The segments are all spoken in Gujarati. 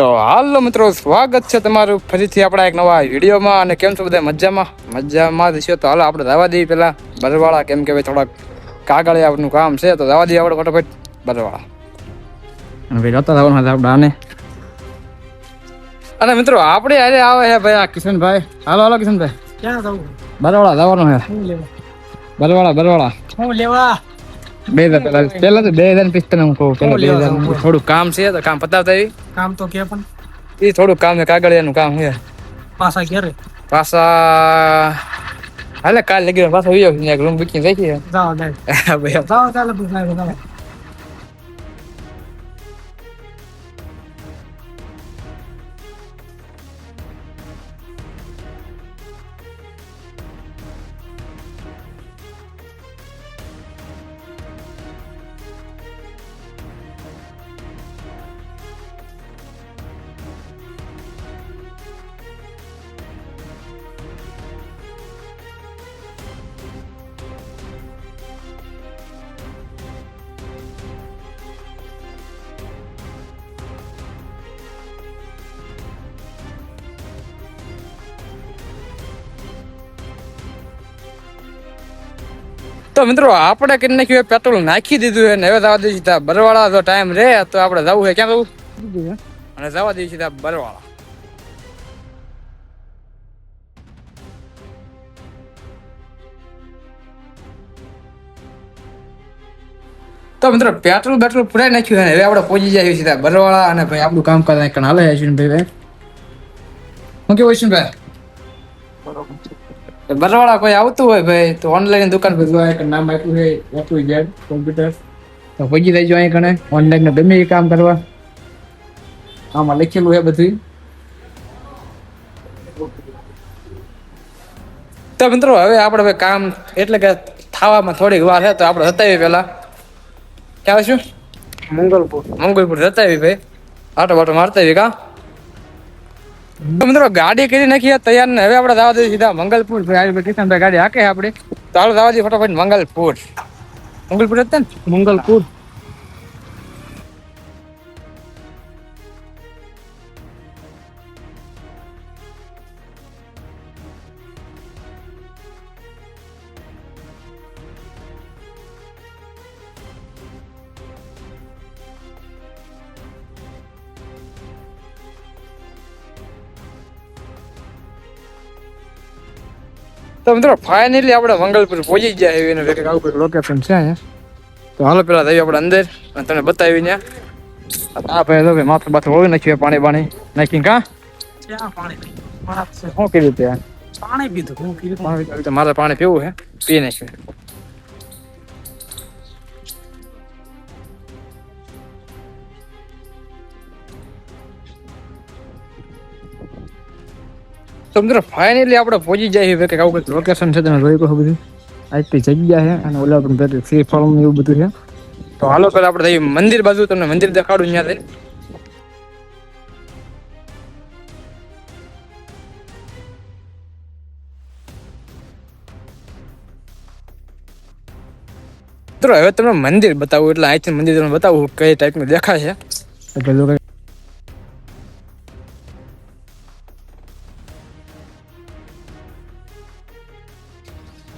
તો હાલો મિત્રો, સ્વાગત છે તમારું ફરીથી આપણા એક નવા વિડીયોમાં. અને કેમ છો બધા? મજામાં છો? તો હાલો આપણે જવા દઈએ પેલા બરવાળા, કેમ કે ભાઈ થોડાક કાગળિયાનું કામ છે, તો જવા દઈએ આપણે ફટાફટ બરવાળા. અને ભાઈ જતા જવાનું આપણે આને. અને મિત્રો આપણે અરે આવે છે ભાઈ આ કિશનભાઈ. હાલો કિશનભાઈ, ક્યાં જવું? બરવાળા જવાનું છે. બરવાળા હું લેવા 2000 પેલા તો 2045 હું કહું. પેલા 2000 થોડું કામ છે, તો કામ પતાવતા આવી. કામ તો કે પણ એ થોડુંક કામ છે, કાગળિયાનું કામ છે. પાછા ઘેરે હાલે કાલ લગી પાછો રૂમ બુકિંગ થઈ ગઈ. જાઓ ભાઈ જાઓ ચાલો જાઓ. તો મિત્રો આપણે કરી નાખ્યું, પેટ્રોલ નાખી દીધું છે ને હવે જવા દઈએ સીધા બરવાળા. જો ટાઈમ રહે તો આપણે જવું છે, ક્યાં જવું? અને જવા દઈએ સીધા બરવાળા. તો મિત્રો પેટ્રોલ પુરાઈ નાખ્યું છે, હવે આપણે પહોંચી જાય સીધા બરવાળા. અને ભાઈ આપણું કામ કરતા કણ હાલે છે ભાઈ. શું કેવું છે ભાઈ? બરવાળા કોઈ આવતું હોય ભાઈ તો ઓનલાઈન દુકાન પર જોવા કે નામ આપ્યું છે વાપરી જાય કોમ્પ્યુટર, તો પહોંચી જાય અહીં કણે ઓનલાઈન ગમે એ કામ કરવા. આમાં લખેલું છે બધું. તો મિત્રો હવે આપણે ભાઈ કામ એટલે કે થવામાં થોડીક વાર છે, તો આપણે જતાવી પેલા ક્યાં શું મંગલપુર જતાવી ભાઈ, આટો બાટો મારતા આવી કા. મિત્રો ગાડી કરી નાખીએ તૈયાર ને હવે આપણે જવા દઈએ સીધા મંગલપુર. કિશનભાઈ ગાડી હાકે આપણે, તો હાલો જવા દઈએ ફટાફટ મંગલપુર હતા ને મંગલપુર. તો મિત્રો ફાઇનલી આપણે મંગલપુર પહોંચી ગયા એવી આવું લોકેશન છે અહીંયા. તો હાલો પેલા જઈએ આપણે અંદર અને તમને બતાવી ને. આ ભાઈ તો માથું બાથું ઓળી નાખ્યું પાણી નાખી કા. શું કર્યું ત્યાં? પાણી પીધું. મારે પાણી પીવું છે, પી નાખ્યું. તો મિત્રો ફાઇનલી આપણે પહોંચી જાય કે આવું કંઈક લોકેશન છે, તમે જોઈ કહો બધું આટલી જગ્યા છે. અને ઓલા પણ ફ્રી ફોર્મ એવું બધું છે. તો હાલો પેલા આપણે જઈએ મંદિર બાજુ, તમને મંદિર દેખાડું ત્યાં. મિત્રો હવે તમને મંદિર બતાવું, એટલે અહીંથી મંદિર તમને બતાવું કઈ ટાઈપનું દેખાય છે. પેલું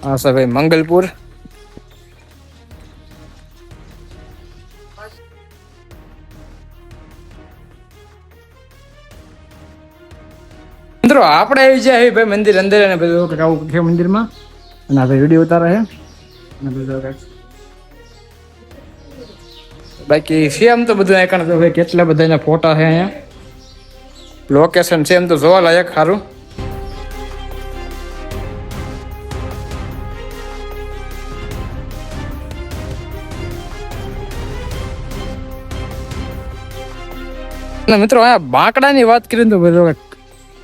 હા સર ભાઈ મંગલપુર. મિત્રો આપણે આવી જાય ભાઈ મંદિર અંદર, અને બધું આવું છે મંદિરમાં. અને આપણે વિડીયો ઉતારે છે. બાકી સેમ તો બધું અહીંયા ભાઈ કેટલા બધા એના ફોટા છે અહીંયા. લોકેશન છે એમ તો જોવા લાયક સારું. મિત્રો અહીંયા બાંકડાની વાત કરીએ તો બધું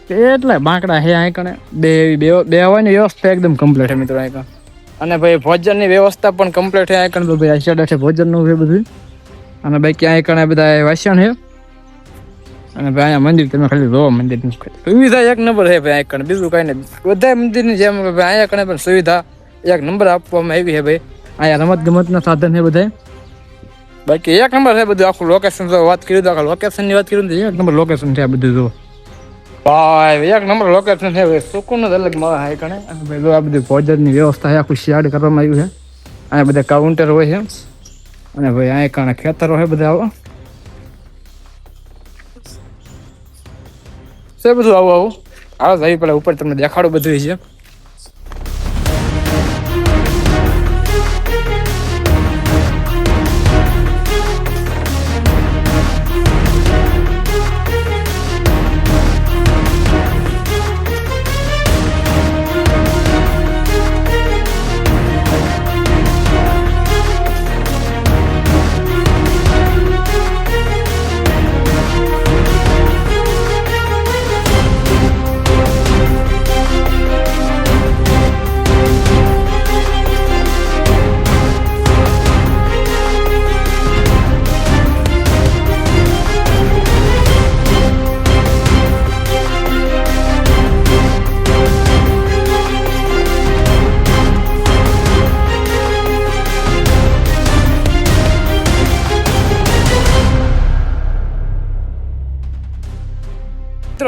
કેટલા બાંકડા છે અહીં કણે. બે હવાની વ્યવસ્થા એકદમ કમ્પ્લીટ છે મિત્રો અહીં. અને ભાઈ ભોજનની વ્યવસ્થા પણ કમ્પ્લીટ છે અહીં કણે. તો ભાઈ આશા છે ભોજનનું છે બધું. અને ભાઈ ક્યાં કણે બધા વાસણ છે. અને ભાઈ અહીંયા મંદિર તમે ખાલી જોવો, મંદિરની સુવિધા એક નંબર છે ભાઈ અહીં કણે, બીજું કાંઈ નહીં. બધા મંદિરની જેમ ભાઈ અહીંયા કણે પણ સુવિધા એક નંબર આપવામાં આવી છે ભાઈ. અહીંયા રમત ગમતના સાધન છે બધા. બાકી એક નંબર છે બધું આખું લોકેશન તો વાત કરી દો આખા લોકેશનની વાત કરી તો એક નંબર લોકેશન છે આ બધું જો ભાઈ એક નંબર લોકેશન છે ભાઈ સુકૂન જ અલગ મળે હા કણે અને ભાઈ જો આ બધી ભોજનની વ્યવસ્થા છે આખું શિયાળ કરવામાં આવ્યું છે અહીંયા બધા કાઉન્ટર હોય છે અને ભાઈ અહીંયા કારણે ખેતરો છે બધા આવો છે બધું આવું આવું આવો જઈ પેલા ઉપર તમને દેખાડું બધું છે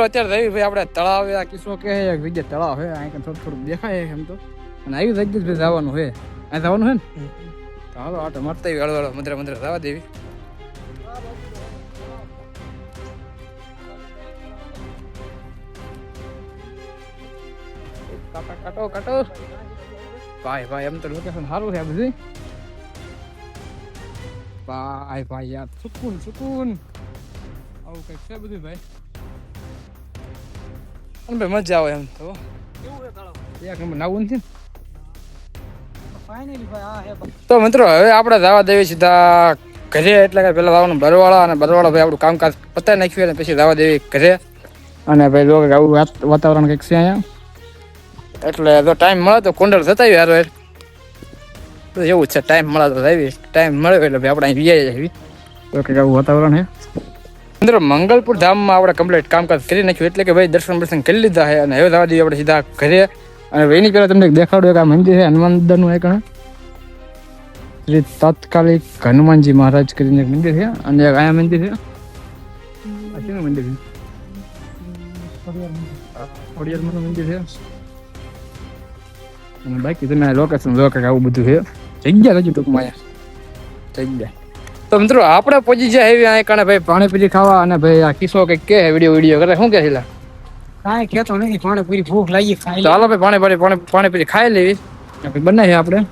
અત્યારે રહી ભાઈ આપણે તળાવ આ કિસ્સો કે એક જગ્યાએ તળાવ છે અહીં થોડું થોડું દેખાય એમ તો અને આવી જગ્યાએ જવાનું છે અહીં જવાનું છે ને તો હાલો આટો મારતા આવી હળવાળો મંદિર મંદિર જવા દેવી કાટો કાટો ભાઈ ભાઈ એમ તો લોકેશન સારું છે આ બધું ભાઈ ભાઈ યાર સુકૂન સુકૂન આવું કંઈક છે બધું ભાઈ અને ભાઈ મજા આવે એમ તો એક નંબર નાવું નથી તો મિત્રો હવે આપણે જવા દેવી સીધા ઘરે એટલે કે પેલા જવાનું બરવાળા અને બરવાળા ભાઈ આપણું કામકાજ પતાવી નાખ્યું અને પછી જવા દેવી ઘરે અને ભાઈ જો આવું વાતાવરણ કંઈક છે અહીંયા એટલે જો ટાઈમ મળે તો કુંડળ જતા યાર તો એવું છે ટાઈમ મળે તો આવી ટાઈમ મળે એટલે ભાઈ આપણે અહીં વ્યાઈ આવી તો કંઈક આવું વાતાવરણ છે મિત્રો મંગલપુર ધામમાં આપણે કમ્પ્લીટ કામકાજ કરી નાખ્યું એટલે કે ભાઈ દર્શન કરી લીધા છે અને હવે જવા દઈએ આપણે સીધા ઘરે અને એની પહેલાં તમને દેખાડું એક આ મંદિર છે હનુમાન દાદાનું એક શ્રી તાત્કાલિક હનુમાનજી મહારાજ કરીને એક મંદિર છે અને એક અહીંયા મંદિર છે આ મંદિર છે ખોડિયારમાંનું મંદિર છે અને બાકી તમે લોકેશન જો કંઈક આવું બધું છે જગ્યા હજુ ટૂંકમાં અહીંયા જગ્યા તો મિત્રો આપણે પહોંચી જાય એવી અહીંયા કારણે ભાઈ પાણીપુરી ખાવા અને ભાઈ આ કિસ્સો કંઈક કે વિડીયો કરે શું કે છે કાંઈ કહેતો નથી પાણીપુરી ભૂખ લાગી ખાઈ ચાલો ભાઈ પાણીપુરી ખાઈ લેવી બનાવીએ આપણે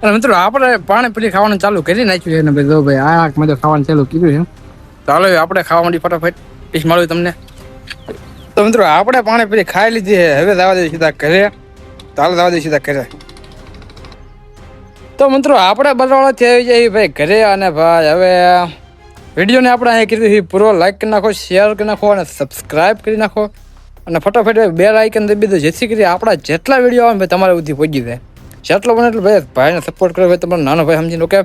અને મિત્રો આપણે પાણીપુરી ખાવાનું ચાલુ કરી નાખ્યું છે ને ભાઈ જો ભાઈ આ મજા ખાવાનું ચાલુ કીધું છે ચાલો આપણે ખાવા માંડી ફટાફટ પીસ મળ્યું તમને તો મિત્રો આપણે પાણીપુરી ખાઈ લીધી છે હવે જવા દઈએ સીધા ઘરે ચાલો જવા દઈએ સીધા ઘરે તો મિત્રો આપણે બરવાળાથી આવી જઈએ ભાઈ ઘરે અને ભાઈ હવે વિડીયોને આપણે અહીં કીધું પૂરો લાઈક કરી નાખો શેર કરી નાખો અને સબસ્ક્રાઈબ કરી નાખો અને ફટાફટ બેલ આઇકન દબી દો જેથી કરી આપણા જેટલા વિડીયો આવે ભાઈ તમારે સુધી પહોંચી જાય જેટલો બને એટલો ભાઈ ભાઈને સપોર્ટ કરો ભાઈ તમારો નાનો ભાઈ સમજીને ઓકે